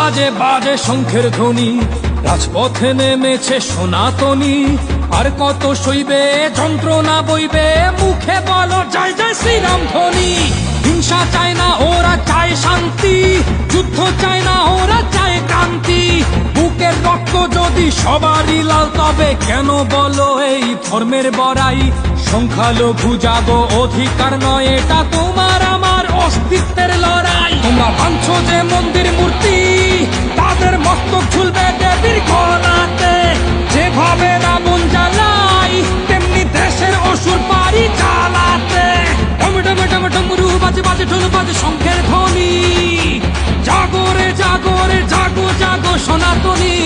বাজে বাজে শঙ্খের ধ্বনি, রাজপথে নেমেছে সনাতনী। আর কত সইবে যন্ত্রণা বইবে, মুখে বলো জয় জয় শ্রীরাম ধ্বনি। হিংসা চায় না ওরা চায় শান্তি, যুদ্ধ চায় না ওরা চায় ক্রান্তি। বুকের রক্ত যদি সবারই লাল, তবে কেন বলো এই ধর্মের বড়াই? সংখ্যালঘু জাগো, অধিকার নয় এটা তোমার আমার অস্তিত্বের লড়াই। তোমরা ভাঙছো যে মন্দির মূর্তি, তাদের মস্তক ঝুলবে দেবীর গলাতে। যেভাবে রাবণ জ্বালাই, তেমনি দেশের অসুর পারি জ্বালাতে। ডম ডম ডম ডমরু বাজে বাজে ঢোল বাজে শঙ্খের ধ্বনি। জাগো রে জাগো রে জাগো জাগো সনাতনী।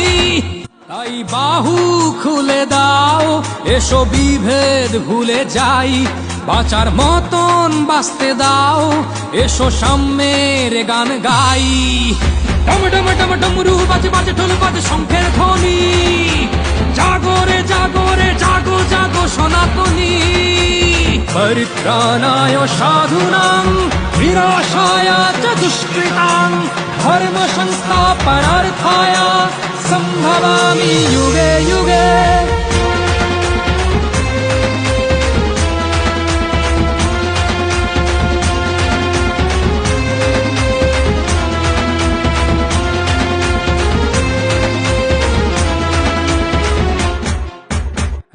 তাই বাহু খুলে দাও, এসো বিভেদ ভুলে যাই। বাঁচার মতন বাঁচতে দাও, এসো সাম্যের গান গাই। ডম ডম ডম ডমরু বাজে বাজে ঢোল বাজে শঙ্খের ধ্বনি। জাগো রে জাগো রে জাগো জাগো সনাতনী। পরিত্রাণায় সাধুনাং বিনাশায় চ দুষ্কৃতাং, ধর্ম সংস্থাপনার্থায় সম্ভবামি যুগে যুগে।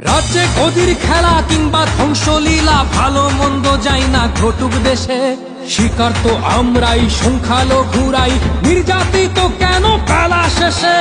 রাজ্যে গদির খেলা কিংবা ধ্বংসলীলা, ভালো মন্দ যাই না ঘটুক দেশে। শিকার তো আমরাই, সংখ্যালঘুরাই, নির্যাতিত কেন বেলা শেষে।